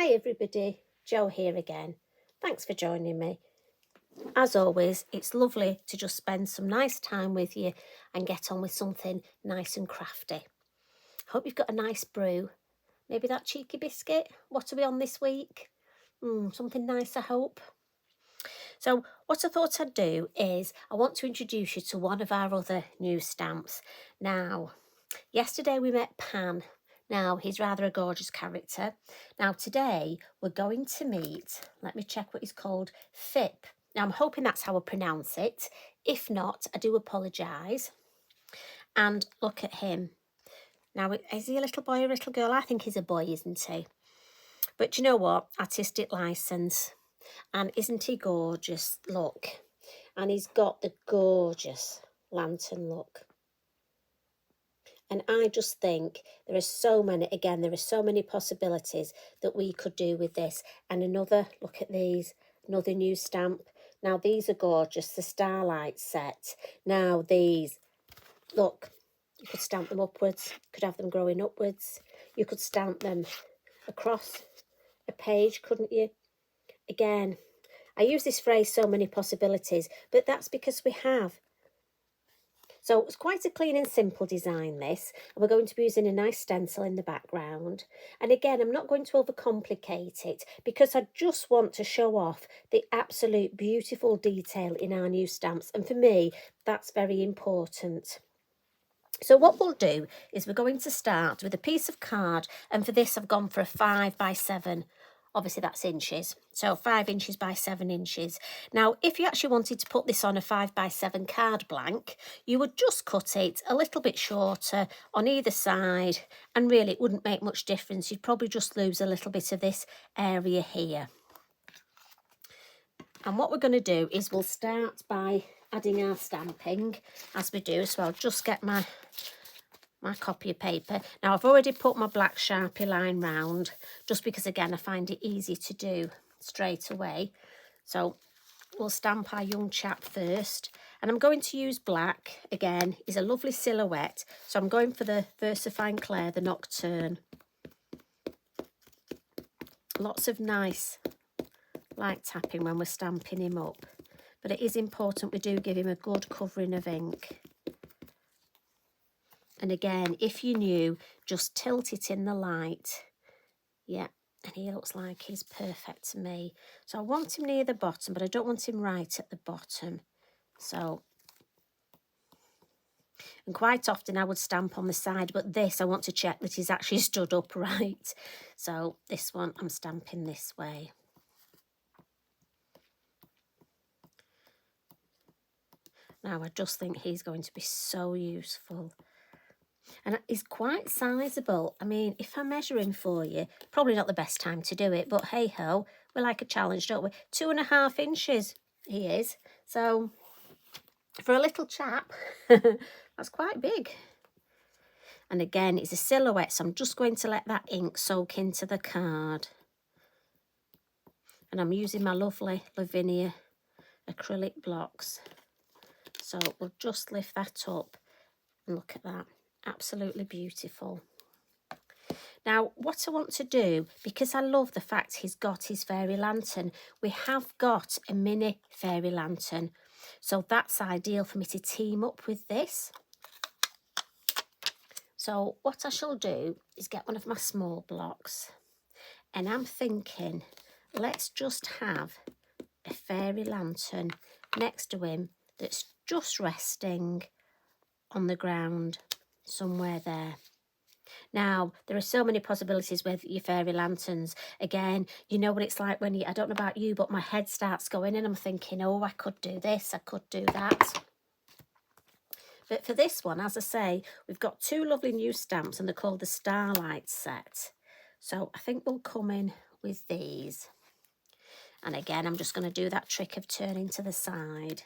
Hi everybody, Jo here again. Thanks for joining me. As always, it's lovely to just spend some nice time with you and get on with something nice and crafty. Hope you've got a nice brew. Maybe that cheeky biscuit. What are we on this week? Something nice, I hope. So what I thought I'd do is I want to introduce you to one of our other new stamps. Now, yesterday we met Pan. Now, he's rather a gorgeous character. Now, today we're going to meet, let me check what he's called, Fip. Now, I'm hoping that's how I pronounce it. If not, I do apologise. And look at him. Now, is he a little boy or a little girl? I think he's a boy, isn't he? But you know what? Artistic licence. And isn't he gorgeous? Look. And he's got the gorgeous lantern look. And I just think there are so many possibilities that we could do with this. And another, look at these, another new stamp. Now, these are gorgeous, the Starlight set. Now, these, look, you could stamp them upwards, could have them growing upwards. You could stamp them across a page, couldn't you? Again, I use this phrase, so many possibilities, but that's because we have. So it's quite a clean and simple design, this, and we're going to be using a nice stencil in the background. And again, I'm not going to overcomplicate it because I just want to show off the absolute beautiful detail in our new stamps. And for me, that's very important. So what we'll do is we're going to start with a piece of card, and for this I've gone for a 5 by 7. Obviously that's inches, so 5 inches by 7 inches. Now, if you actually wanted to put this on a 5 by 7 card blank, you would just cut it a little bit shorter on either side, and really it wouldn't make much difference. You'd probably just lose a little bit of this area here. And what we're going to do is we'll start by adding our stamping as we do. So I'll just get my copy of paper. Now, I've already put my black Sharpie line round, just because, again, I find it easy to do straight away. So we'll stamp our young chap first. And I'm going to use black. Again, is a lovely silhouette. So I'm going for the VersaFine Claire, the Nocturne. Lots of nice light tapping when we're stamping him up. But it is important we do give him a good covering of ink. And again, if you're new, just tilt it in the light. Yeah, and he looks like he's perfect to me. So I want him near the bottom, but I don't want him right at the bottom. So, and quite often I would stamp on the side, but this I want to check that he's actually stood upright. So this one I'm stamping this way. Now I just think he's going to be so useful. And he's quite sizable. I mean, if I measure him for you, probably not the best time to do it, but hey-ho, we like a challenge, don't we? 2.5 inches he is. So for a little chap, that's quite big. And again, it's a silhouette, so I'm just going to let that ink soak into the card. And I'm using my lovely Lavinia acrylic blocks. So we'll just lift that up and look at that. Absolutely beautiful. Now, what I want to do, because I love the fact he's got his fairy lantern, we have got a mini fairy lantern. So that's ideal for me to team up with this. So what I shall do is get one of my small blocks. And I'm thinking, let's just have a fairy lantern next to him that's just resting on the ground somewhere there. Now, there are so many possibilities with your fairy lanterns. Again, you know what it's like when you, I don't know about you, but my head starts going and I'm thinking, oh, I could do this, I could do that. But for this one, as I say, we've got 2 lovely new stamps and they're called the Starlight set. So I think we'll come in with these. And again, I'm just going to do that trick of turning to the side.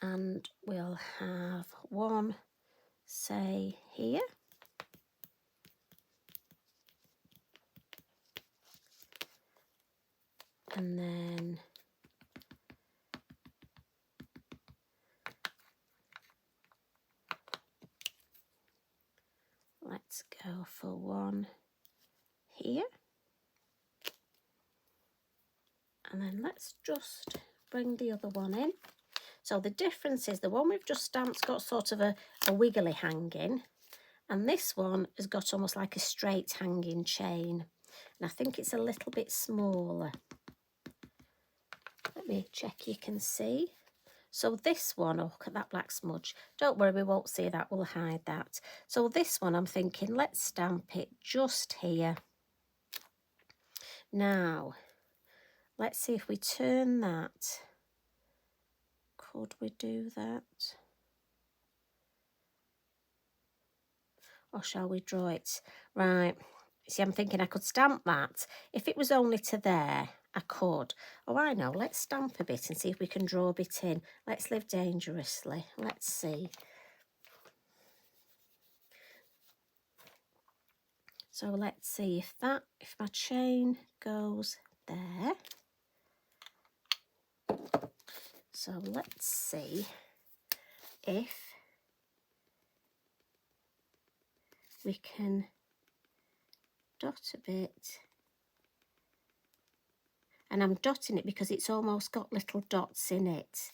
And we'll have one, say, here. And then like Let's go for one here. And then let's just bring the other one in. So the difference is the one we've just stamped's got sort of a wiggly hanging, and this one has got almost like a straight hanging chain. And I think it's a little bit smaller. Let me check you can see. So this one, oh, look at that black smudge. Don't worry, we won't see that, we'll hide that. So this one, I'm thinking, let's stamp it just here. Now, let's see if we turn that. Could we do that? Or shall we draw it? Right, see, I'm thinking I could stamp that. If it was only to there, I could. Oh, I know, let's stamp a bit and see if we can draw a bit in. Let's live dangerously. Let's see. So let's see if my chain goes there. So let's see if we can dot a bit. And I'm dotting it because it's almost got little dots in it.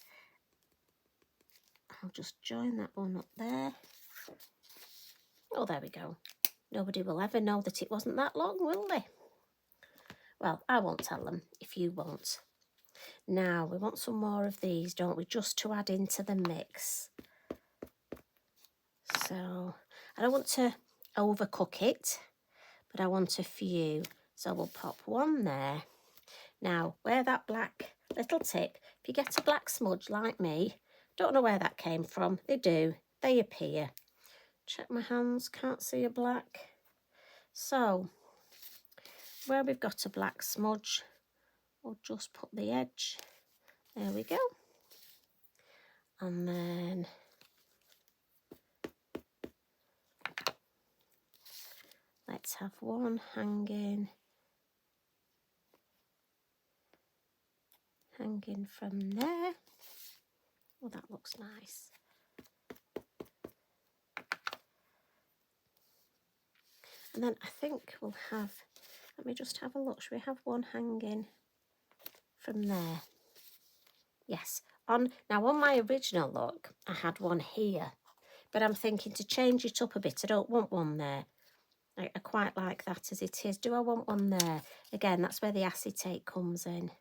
I'll just join that one up there. Oh, there we go. Nobody will ever know that it wasn't that long, will they? Well, I won't tell them if you won't. Now, we want some more of these, don't we? Just to add into the mix. So, I don't want to overcook it, but I want a few. So we'll pop one there. Now, where that black little tip, if you get a black smudge like me, don't know where that came from. They do. They appear. Check my hands, can't see a black. So, where we've got a black smudge, we'll just put the edge. There we go. And then let's have one hanging from there. Oh, that looks nice. And then I think we'll have, let me just have a look. Should we have one hanging from there? Yes. Now on my original look, I had one here, but I'm thinking to change it up a bit. I don't want one there. I quite like that as it is. Do I want one there? Again, that's where the acetate comes in.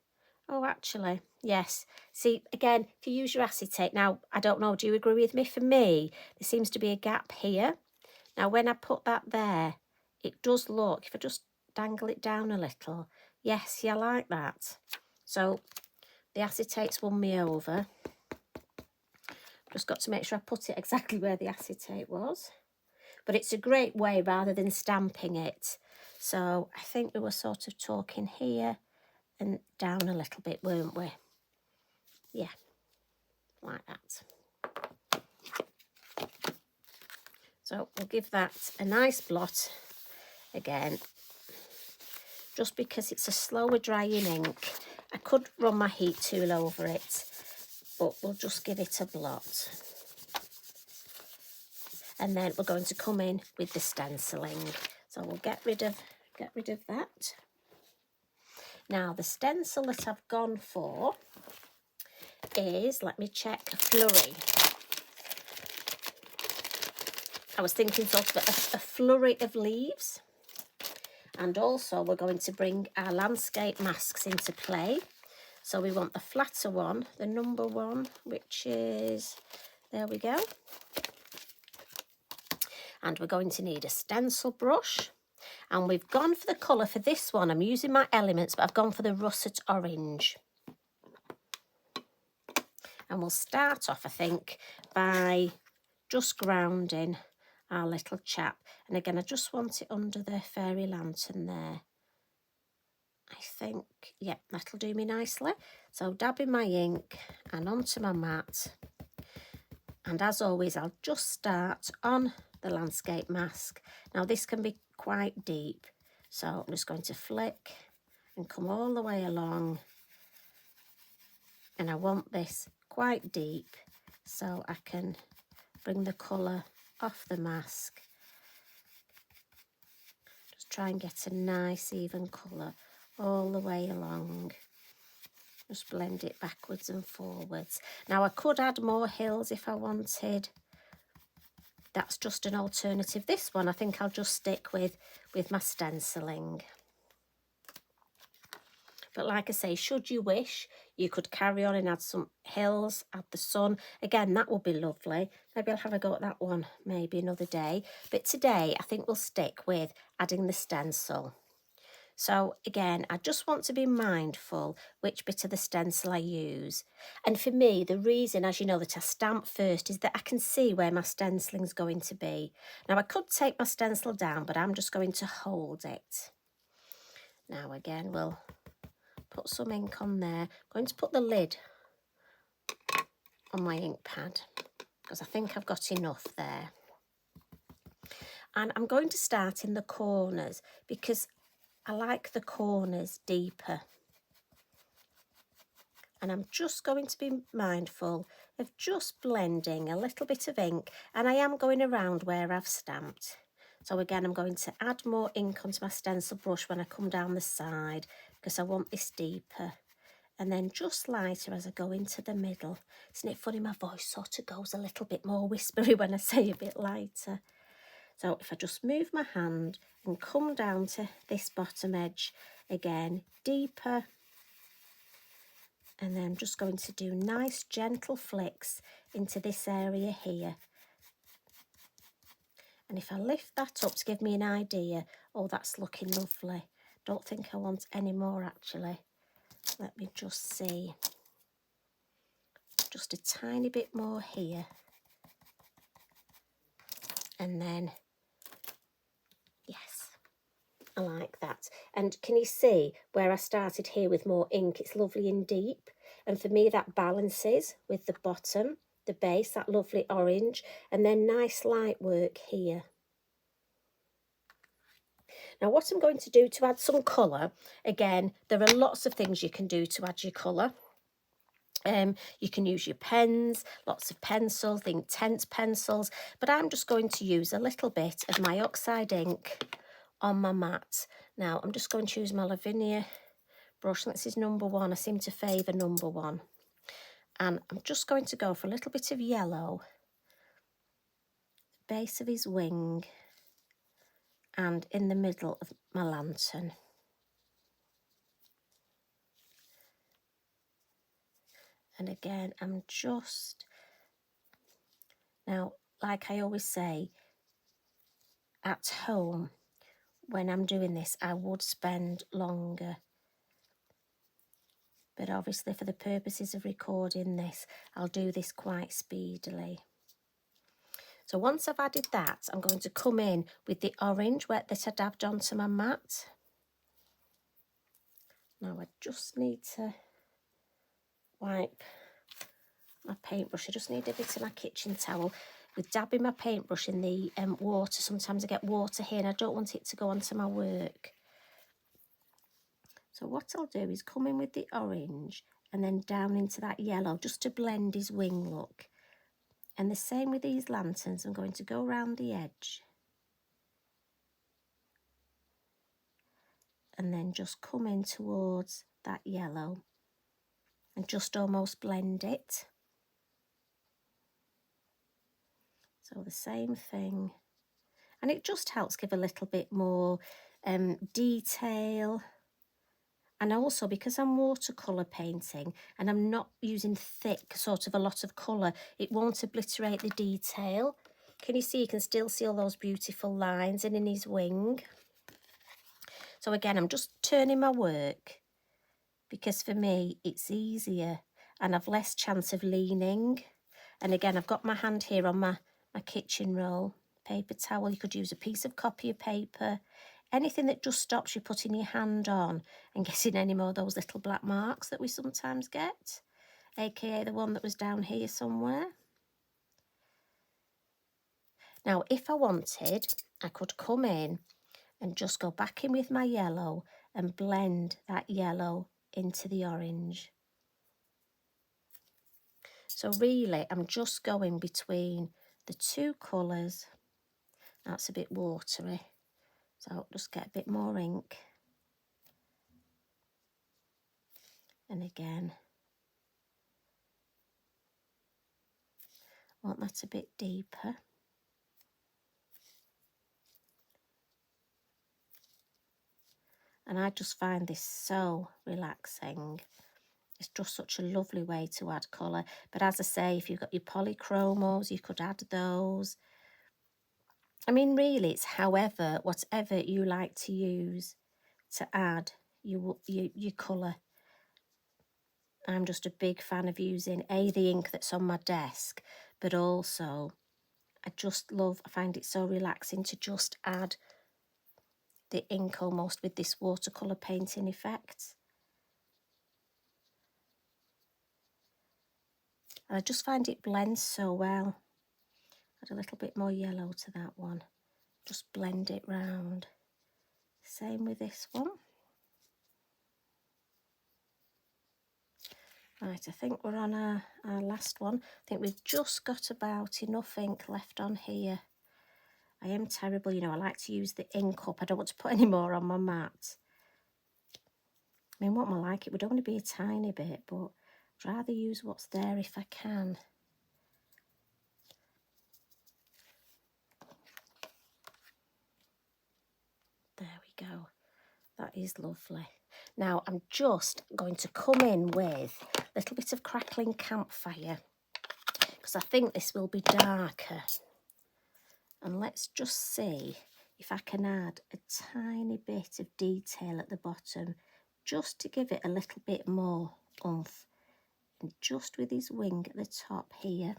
Oh, actually, yes. See, again, if you use your acetate, now, I don't know, do you agree with me? For me, there seems to be a gap here. Now, when I put that there, it does look, if I just dangle it down a little, yes, yeah, I like that. So, the acetate's won me over. Just got to make sure I put it exactly where the acetate was. But it's a great way rather than stamping it. So, I think we were sort of talking here and down a little bit, weren't we? Yeah, like that. So we'll give that a nice blot again, just because it's a slower drying ink. I could run my heat tool over it, but we'll just give it a blot. And then we're going to come in with the stenciling. So we'll get rid of that. Now, the stencil that I've gone for is, let me check, a Flurry. I was thinking sort of a flurry of leaves. And also we're going to bring our landscape masks into play. So we want the flatter one, the number one, which is, there we go. And we're going to need a stencil brush. And we've gone for the colour for this one. I'm using my elements, but I've gone for the russet orange. And we'll start off, I think, by just grounding our little chap. And again, I just want it under the fairy lantern there. I think, yeah, that'll do me nicely. So dabbing my ink and onto my mat. And as always, I'll just start on the landscape mask. Now this can be quite deep. So I'm just going to flick and come all the way along. And I want this quite deep so I can bring the colour off the mask try and get a nice even colour all the way along. Just blend it backwards and forwards. Now I could add more hills if I wanted. That's just an alternative. This one I think I'll just stick with my stenciling. But like I say, should you wish, you could carry on and add some hills, add the sun. Again, that would be lovely. Maybe I'll have a go at that one maybe another day. But today I think we'll stick with adding the stencil. So again, I just want to be mindful which bit of the stencil I use. And for me, the reason, as you know, that I stamp first is that I can see where my stenciling's going to be. Now I could take my stencil down, but I'm just going to hold it. Now again, we'll put some ink on there. I'm going to put the lid on my ink pad because I think I've got enough there. And I'm going to start in the corners because I like the corners deeper. And I'm just going to be mindful of just blending a little bit of ink, and I am going around where I've stamped. So again, I'm going to add more ink onto my stencil brush when I come down the side because I want this deeper. And then just lighter as I go into the middle. Isn't it funny, my voice sort of goes a little bit more whispery when I say a bit lighter. So if I just move my hand and come down to this bottom edge, again, deeper. And then I'm just going to do nice gentle flicks into this area here. And if I lift that up to give me an idea, oh, that's looking lovely. Don't think I want any more actually. Let me just see. Just a tiny bit more here. And then, yes, I like that. And can you see where I started here with more ink? It's lovely and deep. And for me, that balances with the bottom, the base, that lovely orange. And then nice light work here. Now, what I'm going to do to add some colour, again, there are lots of things you can do to add your colour. You can use your pens, lots of pencils, the intense pencils, but I'm just going to use a little bit of my oxide ink on my mat. Now, I'm just going to use my Lavinia brush. This is number 1. I seem to favour number 1. And I'm just going to go for a little bit of yellow, base of his wing, and in the middle of my lantern. And again, I'm just, now, like I always say, at home, when I'm doing this, I would spend longer. But obviously, for the purposes of recording this, I'll do this quite speedily. So once I've added that, I'm going to come in with the orange that I dabbed onto my mat. Now, I just need to wipe my paintbrush. I just need a bit of my kitchen towel. With dabbing my paintbrush in the water, sometimes I get water here and I don't want it to go onto my work. So what I'll do is come in with the orange and then down into that yellow just to blend his wing look. And the same with these lanterns, I'm going to go around the edge. And then just come in towards that yellow and just almost blend it. So the same thing. And it just helps give a little bit more detail. And also, because I'm watercolour painting and I'm not using thick, sort of a lot of colour, it won't obliterate the detail. Can you see? You can still see all those beautiful lines in his wing. So again, I'm just turning my work because for me, it's easier and I've less chance of leaning. And again, I've got my hand here on my kitchen roll, paper towel. You could use a piece of copy paper. Anything that just stops you putting your hand on and getting any more of those little black marks that we sometimes get, aka the one that was down here somewhere. Now, if I wanted, I could come in and just go back in with my yellow and blend that yellow into the orange. So really, I'm just going between the two colours. That's a bit watery. So just get a bit more ink. And again, want that a bit deeper. And I just find this so relaxing. It's just such a lovely way to add colour. But as I say, if you've got your polychromos, you could add those. I mean, really, it's whatever you like to use to add your colour. I'm just a big fan of using the ink that's on my desk, but also I find it so relaxing to just add the ink almost with this watercolour painting effect. And I just find it blends so well. Add a little bit more yellow to that one. Just blend it round. Same with this one. Right, I think we're on our last one. I think we've just got about enough ink left on here. I am terrible, you know, I like to use the ink up. I don't want to put any more on my mat. I mean, what am I like? It would only be a tiny bit, but I'd rather use what's there if I can. There we go. That is lovely. Now, I'm just going to come in with a little bit of crackling campfire because I think this will be darker. And let's just see if I can add a tiny bit of detail at the bottom just to give it a little bit more oomph. And just with his wing at the top here.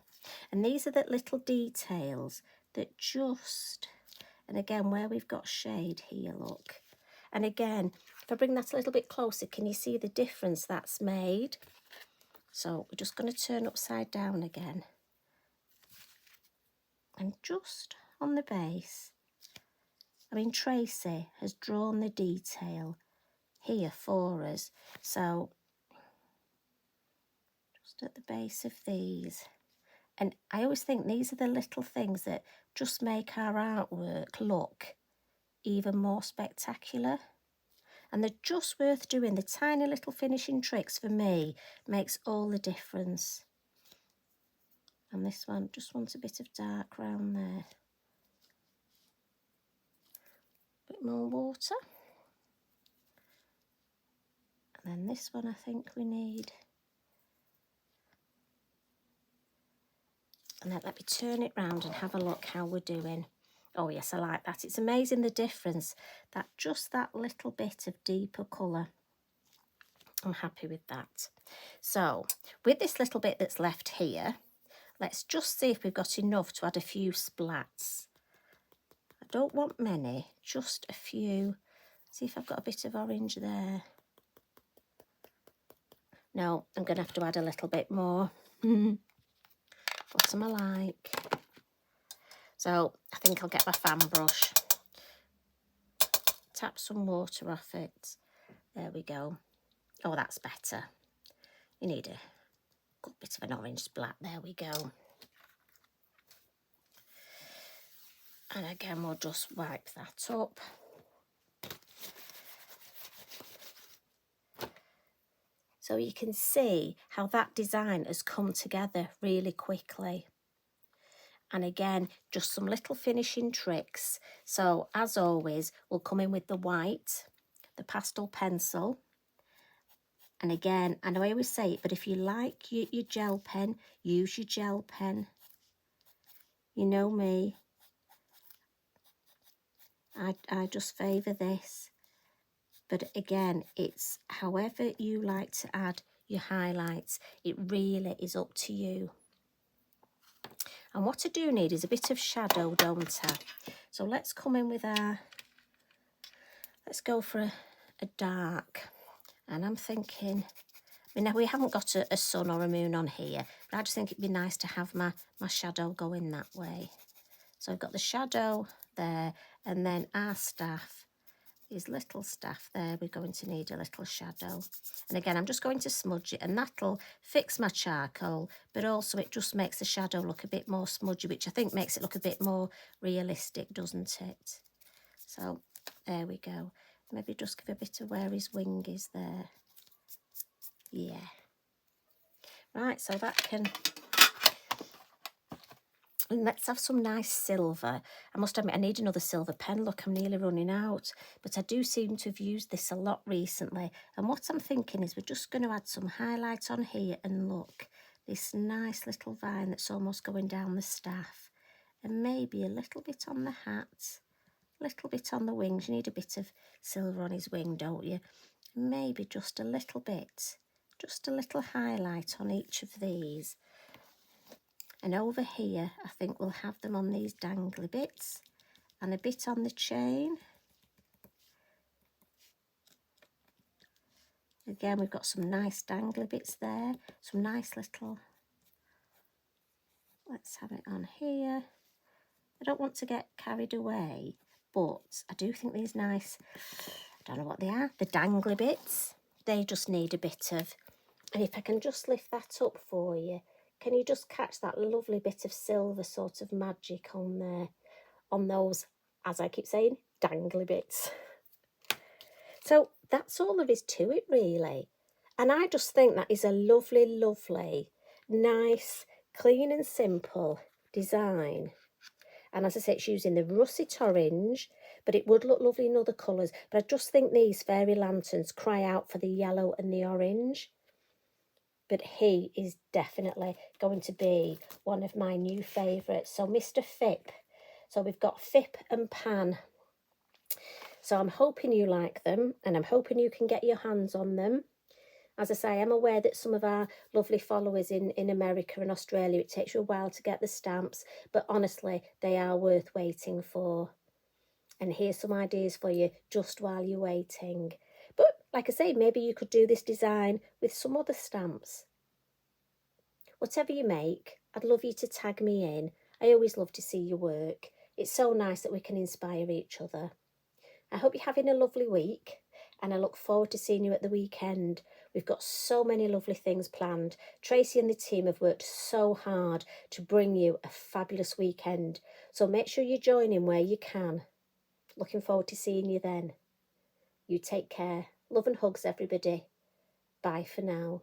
And these are the little details that just, and again, where we've got shade here, look. And again, if I bring that a little bit closer, can you see the difference that's made? So we're just going to turn upside down again. And just on the base, I mean, Tracy has drawn the detail here for us. So just at the base of these. And I always think these are the little things that just make our artwork look even more spectacular. And they're just worth doing. The tiny little finishing tricks for me makes all the difference. And this one just wants a bit of dark round there. A bit more water. And then this one I think we need. And then let me turn it round and have a look how we're doing. Oh yes, I like that. It's amazing the difference. Just that little bit of deeper colour. I'm happy with that. So with this little bit that's left here, let's just see if we've got enough to add a few splats. I don't want many, just a few. See if I've got a bit of orange there. No, I'm going to have to add a little bit more. Bottom I like. So I think I'll get my fan brush. Tap some water off it. There we go. Oh, that's better. You need a good bit of an orange splat. There we go. And again, we'll just wipe that up. So you can see how that design has come together really quickly. And again, just some little finishing tricks. So as always, we'll come in with the white, the pastel pencil. And again, I know I always say it, but if you like your gel pen, use your gel pen. You know me. I just favour this. But again, it's however you like to add your highlights. It really is up to you. And what I do need is a bit of shadow, don't I? So let's come in with let's go for a dark. And I'm thinking, I mean, now we haven't got a sun or a moon on here, but I just think it'd be nice to have my shadow going that way. So I've got the shadow there, and then our staff, his little staff there, we're going to need a little shadow. And again, I'm just going to smudge it, and that'll fix my charcoal, but also it just makes the shadow look a bit more smudgy, which I think makes it look a bit more realistic, doesn't it? So There we go. Maybe just give a bit of where his wing is there. Yeah. Right, so that can... And let's have some nice silver. I must admit, I need another silver pen. Look, I'm nearly running out. But I do seem to have used this a lot recently. And what I'm thinking is we're just going to add some highlight on here. And look, this nice little vine that's almost going down the staff. And maybe a little bit on the hat. A little bit on the wings. You need a bit of silver on his wing, don't you? Maybe just a little bit. Just a little highlight on each of these. And over here, I think we'll have them on these dangly bits and a bit on the chain. Again, we've got some nice dangly bits there, some nice little... Let's have it on here. I don't want to get carried away, but I do think these nice, I don't know what they are, the dangly bits, they just need a bit of... And if I can just lift that up for you, can you just catch that lovely bit of silver sort of magic on there, on those, as I keep saying, dangly bits? So that's all there is to it, really. And I just think that is a lovely, lovely, nice, clean and simple design. And as I say, it's using the russet orange, but it would look lovely in other colours. But I just think these fairy lanterns cry out for the yellow and the orange. But he is definitely going to be one of my new favourites. So Mr. Fip. So we've got Fip and Pan. So I'm hoping you like them, and I'm hoping you can get your hands on them. As I say, I'm aware that some of our lovely followers in America and Australia, it takes you a while to get the stamps, but honestly, they are worth waiting for. And here's some ideas for you just while you're waiting. But like I say, maybe you could do this design with some other stamps. Whatever you make, I'd love you to tag me in. I always love to see your work. It's so nice that we can inspire each other. I hope you're having a lovely week, and I look forward to seeing you at the weekend. We've got so many lovely things planned. Tracy and the team have worked so hard to bring you a fabulous weekend. So make sure you join in where you can. Looking forward to seeing you then. You take care. Love and hugs, everybody. Bye for now.